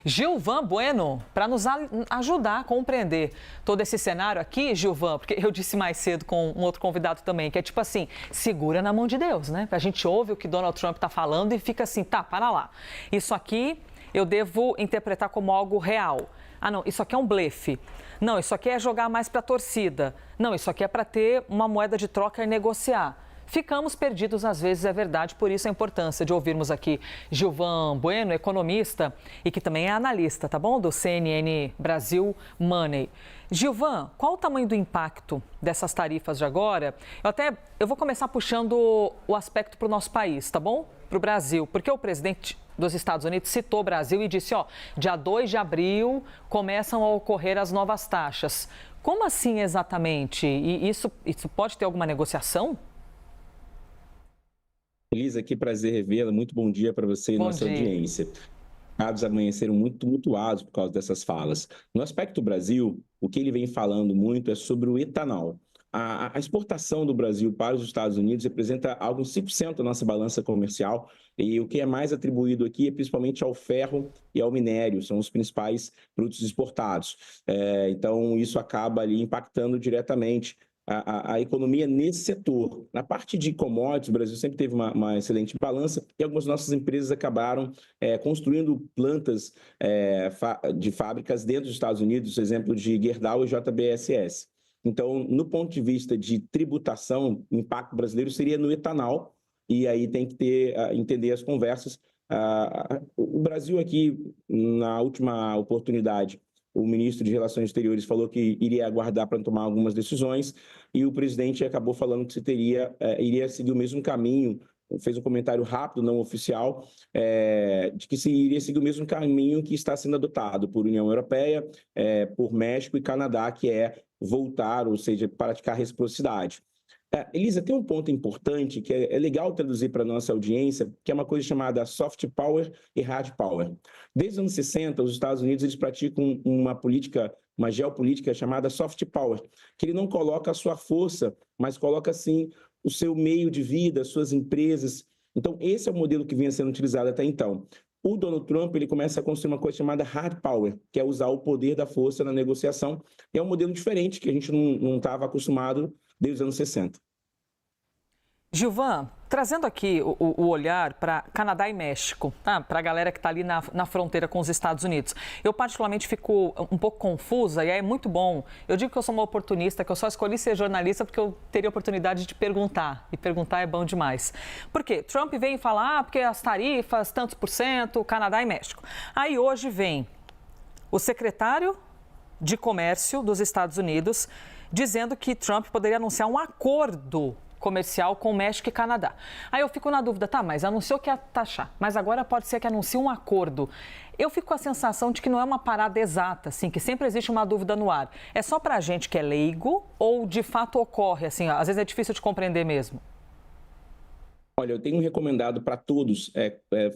Gilvan Bueno, para nos ajudar a compreender todo esse cenário aqui, Gilvan, porque eu disse mais cedo com um outro convidado também, que é tipo assim, segura na mão de Deus, né? A gente ouve o que Donald Trump está falando e fica assim, tá, para lá. Isso aqui eu devo interpretar como algo real. Ah, não, isso aqui é um blefe. Não, isso aqui é jogar mais para a torcida. Não, isso aqui é para ter uma moeda de troca e negociar. Ficamos perdidos às vezes, é verdade, por isso a importância de ouvirmos aqui Gilvan Bueno, economista e que também é analista, tá bom? Do CNN Brasil Money. Gilvan, qual o tamanho do impacto dessas tarifas de agora? Eu vou começar puxando o aspecto para o nosso país, tá bom? Para o Brasil, porque o presidente dos Estados Unidos citou o Brasil e disse, dia 2 de abril começam a ocorrer as novas taxas. Como assim exatamente? E isso pode ter alguma negociação? Elisa, que prazer revê-la. Muito bom dia para você e Bom nossa dia. audiência. Os mercados amanheceram muito tumultuados por causa dessas falas. No aspecto Brasil, o que ele vem falando muito é sobre o etanol. A exportação do Brasil para os Estados Unidos representa algo 5% da nossa balança comercial e o que é mais atribuído aqui é principalmente ao ferro e ao minério, são os principais produtos exportados. Então, isso acaba ali impactando diretamente a economia nesse setor. Na parte de commodities, o Brasil sempre teve uma excelente balança e algumas nossas empresas acabaram construindo plantas de fábricas dentro dos Estados Unidos, exemplo de Gerdau e JBSS. Então, no ponto de vista de tributação, o impacto brasileiro seria no etanol, e aí tem que entender as conversas. O Brasil aqui, na última oportunidade, o ministro de Relações Exteriores falou que iria aguardar para tomar algumas decisões e o presidente acabou falando que iria seguir o mesmo caminho, fez um comentário rápido, não oficial, de que se iria seguir o mesmo caminho que está sendo adotado por União Europeia, por México e Canadá, que é voltar, ou seja, praticar reciprocidade. Elisa, tem um ponto importante que é legal traduzir para a nossa audiência, que é uma coisa chamada soft power e hard power. Desde os anos 60, os Estados Unidos eles praticam uma geopolítica chamada soft power, que ele não coloca a sua força, mas coloca, sim, o seu meio de vida, suas empresas. Então, esse é o modelo que vinha sendo utilizado até então. O Donald Trump ele começa a construir uma coisa chamada hard power, que é usar o poder da força na negociação. E é um modelo diferente, que a gente não estava acostumado desde os anos 60. Gilvan, trazendo aqui o olhar para Canadá e México, tá? Para a galera que está ali na fronteira com os Estados Unidos. Eu particularmente fico um pouco confusa e é muito bom. Eu digo que eu sou uma oportunista, que eu só escolhi ser jornalista porque eu teria oportunidade de perguntar. E perguntar é bom demais. Por quê? Trump vem falar, porque as tarifas, tantos por cento, Canadá e México. Aí hoje vem o secretário de Comércio dos Estados Unidos dizendo que Trump poderia anunciar um acordo comercial com México e Canadá. Aí eu fico na dúvida, tá, mas anunciou que ia taxar, mas agora pode ser que anuncie um acordo. Eu fico com a sensação de que não é uma parada exata, assim, que sempre existe uma dúvida no ar. É só pra gente que é leigo ou de fato ocorre, assim, às vezes é difícil de compreender mesmo? Olha, eu tenho recomendado para todos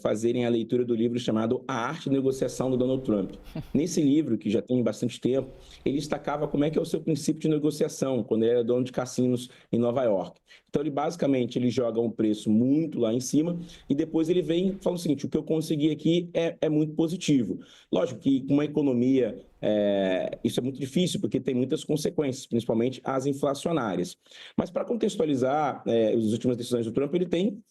fazerem a leitura do livro chamado A Arte de Negociação do Donald Trump. Nesse livro, que já tem bastante tempo, ele destacava como é que é o seu princípio de negociação, quando ele era dono de cassinos em Nova York. Então, ele joga um preço muito lá em cima e depois ele vem e fala o seguinte, o que eu consegui aqui é muito positivo. Lógico que com uma economia isso é muito difícil, porque tem muitas consequências, principalmente as inflacionárias. Mas, para contextualizar as últimas decisões do Trump, ele tem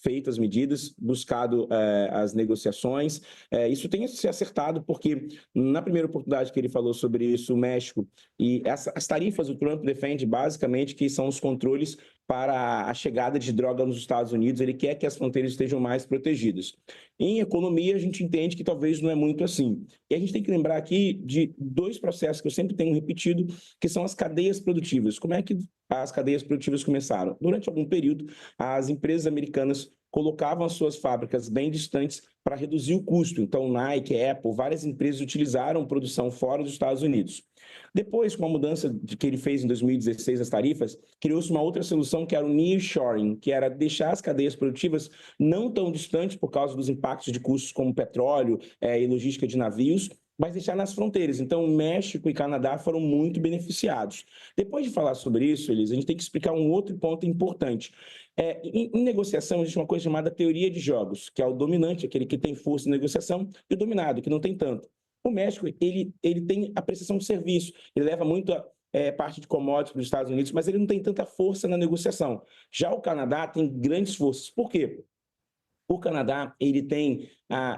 feito as medidas, buscado as negociações. Isso tem se acertado, porque na primeira oportunidade que ele falou sobre isso, o México, e as tarifas do Trump defende basicamente que são os controles para a chegada de droga nos Estados Unidos, ele quer que as fronteiras estejam mais protegidas. Em economia, a gente entende que talvez não é muito assim. E a gente tem que lembrar aqui de dois processos que eu sempre tenho repetido, que são as cadeias produtivas. Como é que as cadeias produtivas começaram? Durante algum período, as empresas americanas colocavam as suas fábricas bem distantes para reduzir o custo. Então, Nike, Apple, várias empresas utilizaram produção fora dos Estados Unidos. Depois, com a mudança que ele fez em 2016 das tarifas, criou-se uma outra solução que era o nearshoring, que era deixar as cadeias produtivas não tão distantes por causa dos impactos de custos como petróleo e logística de navios, mas deixar nas fronteiras. Então, México e Canadá foram muito beneficiados. Depois de falar sobre isso, Elisa, a gente tem que explicar um outro ponto importante. Em negociação, existe uma coisa chamada teoria de jogos, que é o dominante, aquele que tem força em negociação, e o dominado, que não tem tanto. O México, ele tem a prestação de serviço, ele leva muito a parte de commodities para os Estados Unidos, mas ele não tem tanta força na negociação. Já o Canadá tem grandes forças. Por quê? O Canadá, ele tem,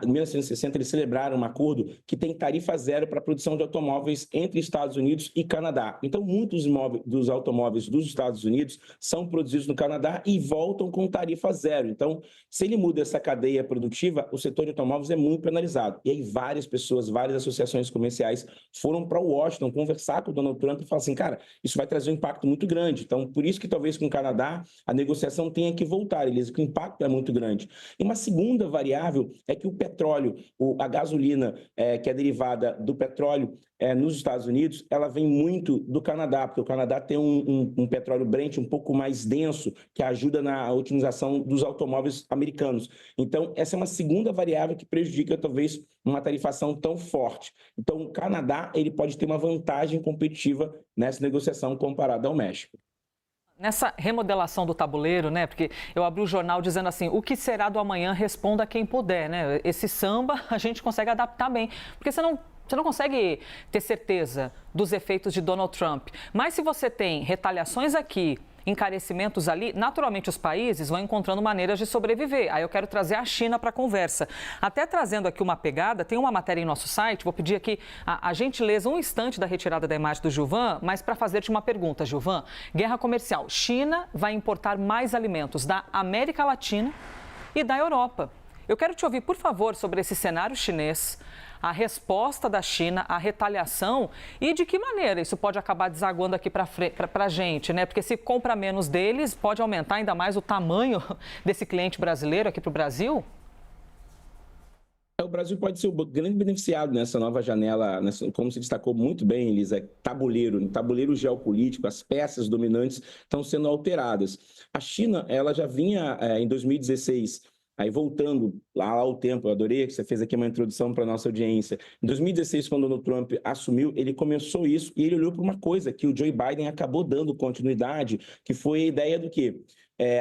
em 1960, eles celebraram um acordo que tem tarifa zero para a produção de automóveis entre Estados Unidos e Canadá. Então, muitos dos automóveis dos Estados Unidos são produzidos no Canadá e voltam com tarifa zero. Então, se ele muda essa cadeia produtiva, o setor de automóveis é muito penalizado. E aí, várias pessoas, várias associações comerciais foram para Washington conversar com o Donald Trump e falar assim, cara, isso vai trazer um impacto muito grande. Então, por isso que talvez com o Canadá a negociação tenha que voltar, Elisa, que o impacto é muito grande. E uma segunda variável é que o petróleo, a gasolina, que é derivada do petróleo nos Estados Unidos, ela vem muito do Canadá, porque o Canadá tem um petróleo Brent um pouco mais denso, que ajuda na otimização dos automóveis americanos. Então, essa é uma segunda variável que prejudica, talvez, uma tarifação tão forte. Então, o Canadá ele pode ter uma vantagem competitiva nessa negociação comparada ao México. Nessa remodelação do tabuleiro, né? Porque eu abri o jornal dizendo assim, o que será do amanhã, responda quem puder, né? Esse samba a gente consegue adaptar bem, porque você não consegue ter certeza dos efeitos de Donald Trump. Mas se você tem retaliações aqui, encarecimentos ali, naturalmente os países vão encontrando maneiras de sobreviver. Aí eu quero trazer a China para a conversa. Até trazendo aqui uma pegada, tem uma matéria em nosso site, vou pedir aqui a gentileza, um instante da retirada da imagem do Gilvan, mas para fazer-te uma pergunta, Gilvan. Guerra comercial. China vai importar mais alimentos da América Latina e da Europa. Eu quero te ouvir, por favor, sobre esse cenário chinês, a resposta da China, a retaliação e de que maneira isso pode acabar desaguando aqui para a gente, né? Porque se compra menos deles, pode aumentar ainda mais o tamanho desse cliente brasileiro aqui para o Brasil? O Brasil pode ser o grande beneficiado nessa nova janela, como se destacou muito bem, Elisa, tabuleiro geopolítico, as peças dominantes estão sendo alteradas. A China, ela já vinha em 2016. Aí, voltando lá ao tempo, eu adorei que você fez aqui uma introdução para a nossa audiência. Em 2016, quando o Donald Trump assumiu, ele começou isso e ele olhou para uma coisa que o Joe Biden acabou dando continuidade, que foi a ideia do quê?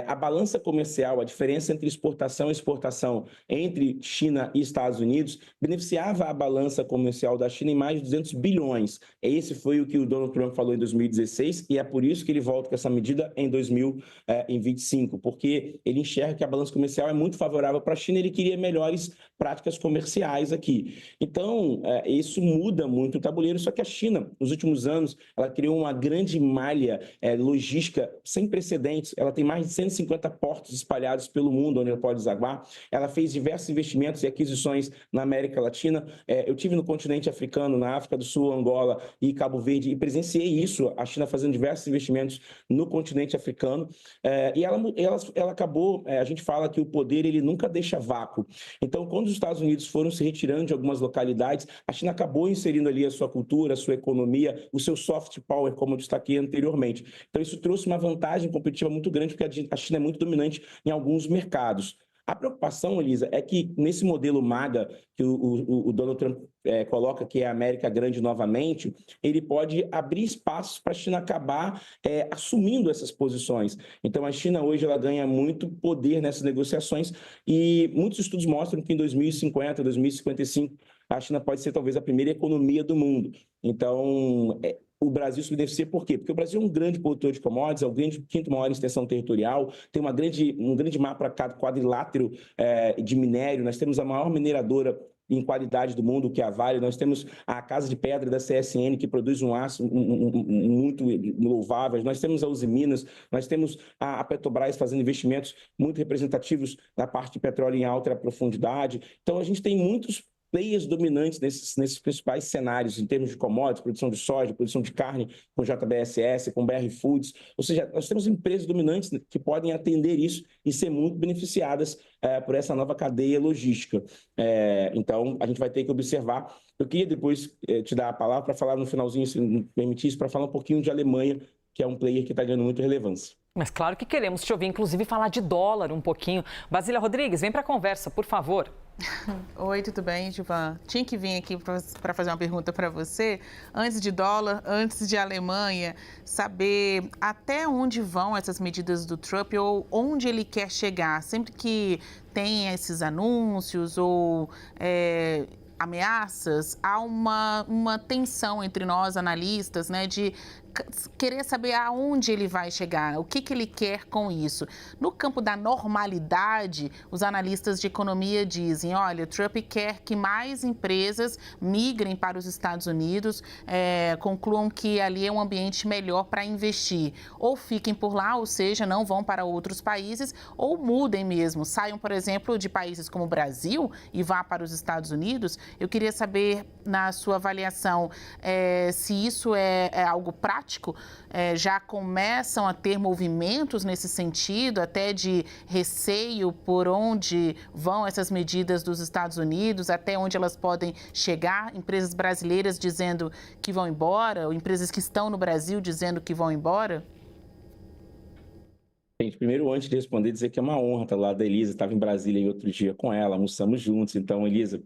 A balança comercial, a diferença entre exportação e exportação entre China e Estados Unidos, beneficiava a balança comercial da China em mais de 200 bilhões. Esse foi o que o Donald Trump falou em 2016 e é por isso que ele volta com essa medida em 2025, porque ele enxerga que a balança comercial é muito favorável para a China e ele queria melhores práticas comerciais aqui. Então, isso muda muito o tabuleiro, só que a China, nos últimos anos, ela criou uma grande malha logística sem precedentes, ela tem mais de 150 portos espalhados pelo mundo onde ela pode desaguar. Ela fez diversos investimentos e aquisições na América Latina. Eu tive no continente africano, na África do Sul, Angola e Cabo Verde e presenciei isso, a China fazendo diversos investimentos no continente africano. E ela acabou, a gente fala que o poder ele nunca deixa vácuo. Então, quando os Estados Unidos foram se retirando de algumas localidades, a China acabou inserindo ali a sua cultura, a sua economia, o seu soft power, como eu destaquei anteriormente. Então, isso trouxe uma vantagem competitiva muito grande, porque a China é muito dominante em alguns mercados. A preocupação, Elisa, é que nesse modelo MAGA que o Donald Trump coloca, que é a América Grande novamente, ele pode abrir espaços para a China acabar assumindo essas posições. Então, a China hoje ela ganha muito poder nessas negociações e muitos estudos mostram que em 2050, 2055, a China pode ser talvez a primeira economia do mundo. Então, o Brasil se beneficia por quê? Porque o Brasil é um grande produtor de commodities, é o quinto maior em extensão territorial, tem um grande mapa quadrilátero de minério, nós temos a maior mineradora em qualidade do mundo, que é a Vale, nós temos a Casa de Pedra da CSN, que produz um aço muito louvável, nós temos a Uzi Minas, nós temos a Petrobras fazendo investimentos muito representativos na parte de petróleo em alta profundidade. Então, a gente tem muitos players dominantes nesses principais cenários, em termos de commodities, produção de soja, produção de carne, com JBSS, com BR Foods. Ou seja, nós temos empresas dominantes que podem atender isso e ser muito beneficiadas por essa nova cadeia logística. Então, a gente vai ter que observar. Eu queria depois te dar a palavra para falar no finalzinho, se me permitisse, para falar um pouquinho de Alemanha, que é um player que está ganhando muita relevância. Mas claro que queremos te ouvir, inclusive falar de dólar um pouquinho. Basília Rodrigues, vem para a conversa, por favor. Oi, tudo bem, Gilvan? Tinha que vir aqui para fazer uma pergunta para você. Antes de dólar, antes de Alemanha, saber até onde vão essas medidas do Trump ou onde ele quer chegar. Sempre que tem esses anúncios ou ameaças, há uma tensão entre nós, analistas, né, de querer saber aonde ele vai chegar, o que ele quer com isso. No campo da normalidade, os analistas de economia dizem, olha, o Trump quer que mais empresas migrem para os Estados Unidos, concluam que ali é um ambiente melhor para investir. Ou fiquem por lá, ou seja, não vão para outros países, ou mudem mesmo, saiam, por exemplo, de países como o Brasil e vá para os Estados Unidos. Eu queria saber, na sua avaliação, se isso é algo prático, já começam a ter movimentos nesse sentido, até de receio por onde vão essas medidas dos Estados Unidos, até onde elas podem chegar, empresas brasileiras dizendo que vão embora, ou empresas que estão no Brasil dizendo que vão embora? Gente, primeiro, antes de responder, dizer que é uma honra estar do lado da Elisa. Estava em Brasília em outro dia com ela, almoçamos juntos. Então, Elisa,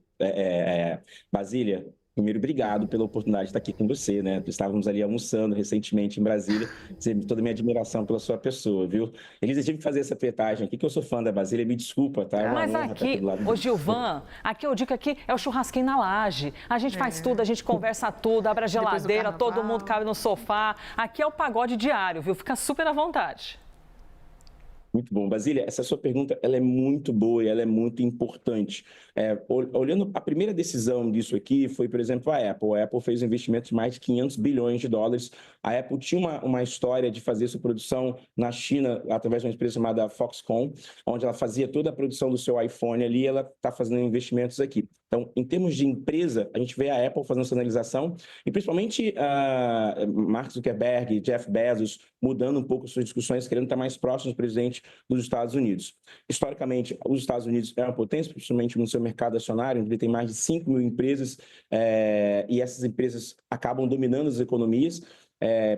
Basília, primeiro, obrigado pela oportunidade de estar aqui com você, né? Estávamos ali almoçando recentemente em Brasília, dizer toda a minha admiração pela sua pessoa, viu? Elisa, tive que fazer essa petagem aqui, que eu sou fã da Basília, me desculpa, tá? É uma Mas honra estar aqui, do lado ô de Gilvan, aqui eu digo que aqui é o churrasquinho na laje. A gente faz tudo, a gente conversa tudo, abre a geladeira, todo mundo cabe no sofá. Aqui é o pagode diário, viu? Fica super à vontade. Muito bom. Basília, essa sua pergunta ela é muito boa e ela é muito importante. Olhando a primeira decisão disso aqui foi, por exemplo, a Apple. A Apple fez um investimento de mais de 500 bilhões de dólares. A Apple tinha uma história de fazer sua produção na China através de uma empresa chamada Foxconn, onde ela fazia toda a produção do seu iPhone ali, ela está fazendo investimentos aqui. Então, em termos de empresa, a gente vê a Apple fazendo essa analisação e principalmente Mark Zuckerberg e Jeff Bezos mudando um pouco suas discussões, querendo estar mais próximos do presidente dos Estados Unidos. Historicamente, os Estados Unidos é uma potência, principalmente no seu mercado acionário, onde ele tem mais de 5 mil empresas e essas empresas acabam dominando as economias,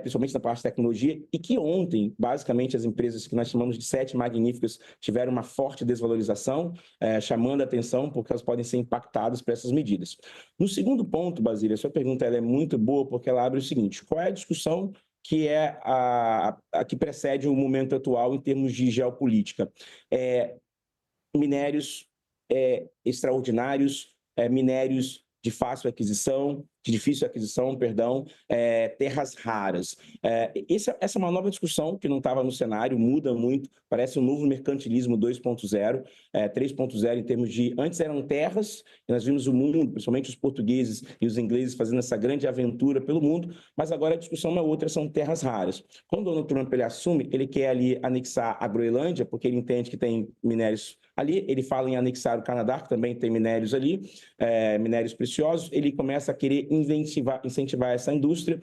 principalmente na parte de tecnologia, e que ontem, basicamente, as empresas que nós chamamos de 7 magníficas tiveram uma forte desvalorização, chamando a atenção, porque elas podem ser impactadas por essas medidas. No segundo ponto, Basília, a sua pergunta ela é muito boa, porque ela abre o seguinte: qual é a discussão que é a que precede o momento atual em termos de geopolítica? Minérios extraordinários, minérios de fácil aquisição, de difícil aquisição, perdão, terras raras. Essa é uma nova discussão que não estava no cenário, muda muito, parece um novo mercantilismo 2.0, 3.0 em termos de... Antes eram terras, e nós vimos o mundo, principalmente os portugueses e os ingleses, fazendo essa grande aventura pelo mundo, mas agora a discussão é outra, são terras raras. Quando o Donald Trump ele assume, ele quer ali anexar a Groenlândia, porque ele entende que tem minérios ali, ele fala em anexar o Canadá, que também tem minérios ali, minérios preciosos, ele começa a querer incentivar essa indústria.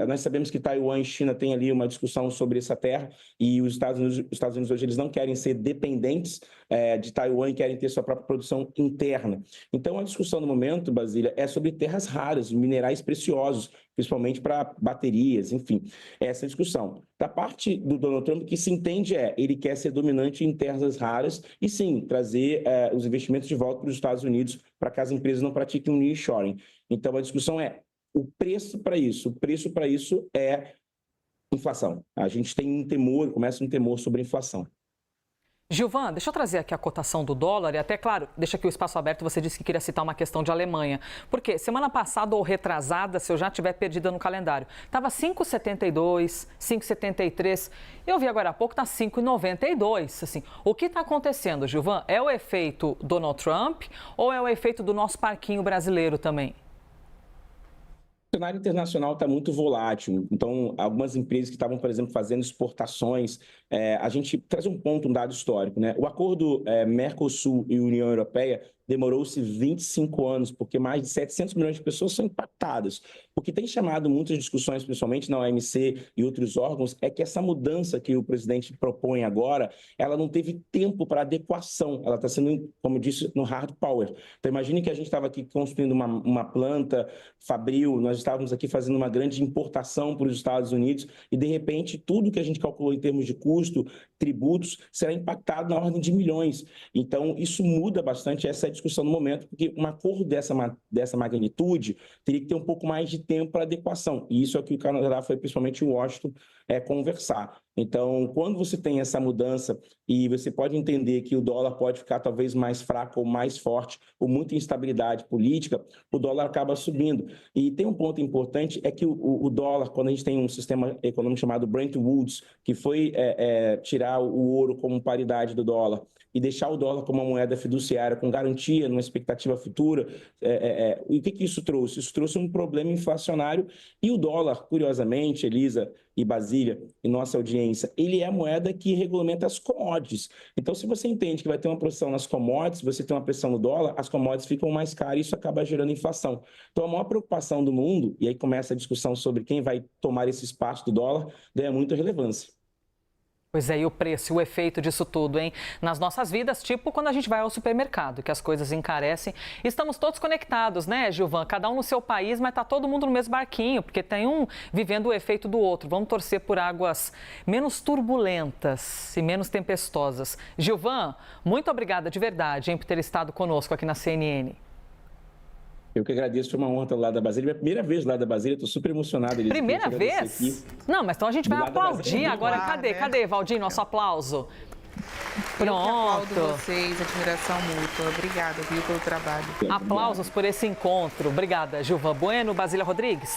Nós sabemos que Taiwan e China têm ali uma discussão sobre essa terra e os Estados Unidos hoje eles não querem ser dependentes de Taiwan e querem ter sua própria produção interna. Então, a discussão no momento, Basília, é sobre terras raras, minerais preciosos, principalmente para baterias, enfim, essa discussão. Da parte do Donald Trump, o que se entende ele quer ser dominante em terras raras e, sim, trazer os investimentos de volta para os Estados Unidos para que as empresas não pratiquem o nearshoring. Então, a discussão o preço para isso. O preço para isso é inflação. A gente tem um temor, começa um temor sobre a inflação. Gilvan, deixa eu trazer aqui a cotação do dólar e até, claro, deixa aqui o espaço aberto, você disse que queria citar uma questão de Alemanha. Porque semana passada ou retrasada, se eu já tiver perdida no calendário, estava 5,72, 5,73. Eu vi agora há pouco, está 5,92. Assim, o que está acontecendo, Gilvan? É o efeito Donald Trump ou é o efeito do nosso parquinho brasileiro também? O cenário internacional está muito volátil, então algumas empresas que estavam, por exemplo, fazendo exportações, a gente traz um dado histórico, né? O acordo Mercosul e União Europeia demorou-se 25 anos, porque mais de 700 milhões de pessoas são impactadas. O que tem chamado muitas discussões, principalmente na OMC e outros órgãos, é que essa mudança que o presidente propõe agora, ela não teve tempo para adequação, ela está sendo, como eu disse, no hard power. Então, imagine que a gente estava aqui construindo uma planta fabril, nós estávamos aqui fazendo uma grande importação para os Estados Unidos e, de repente, tudo que a gente calculou em termos de custo, tributos, será impactado na ordem de milhões. Então, isso muda bastante essa discussão no momento, porque um acordo dessa magnitude teria que ter um pouco mais de tempo para adequação. E isso é o que o Canadá foi, principalmente, em Washington, conversar. Então, quando você tem essa mudança e você pode entender que o dólar pode ficar talvez mais fraco ou mais forte, ou muita instabilidade política, o dólar acaba subindo. E tem um ponto importante, é que o dólar, quando a gente tem um sistema econômico chamado Bretton Woods, que foi tirar o ouro como paridade do dólar e deixar o dólar como uma moeda fiduciária com garantia numa expectativa futura, e o que isso trouxe? Isso trouxe um problema inflacionário e o dólar, curiosamente, Elisa e Basília, e nossa audiência, ele é a moeda que regulamenta as commodities. Então, se você entende que vai ter uma pressão nas commodities, você tem uma pressão no dólar, as commodities ficam mais caras e isso acaba gerando inflação. Então, a maior preocupação do mundo, e aí começa a discussão sobre quem vai tomar esse espaço do dólar, ganha muita relevância. Pois é, e o preço, o efeito disso tudo, hein? Nas nossas vidas, tipo quando a gente vai ao supermercado, que as coisas encarecem. Estamos todos conectados, né, Gilvan? Cada um no seu país, mas tá todo mundo no mesmo barquinho, porque tem um vivendo o efeito do outro. Vamos torcer por águas menos turbulentas e menos tempestosas. Gilvan, muito obrigada de verdade, hein, por ter estado conosco aqui na CNN. Eu que agradeço, foi uma honra lá da Basília. Minha primeira vez lá da Basília, estou super emocionado. Elisa, primeira vez? Não, mas então a gente vai aplaudir agora. Cadê, Valdir, nosso aplauso? Pronto. Eu aplaudo vocês, admiração mútua. Obrigada, viu, pelo trabalho. Aplausos por esse encontro. Obrigada, Gilvan Bueno, Basília Rodrigues.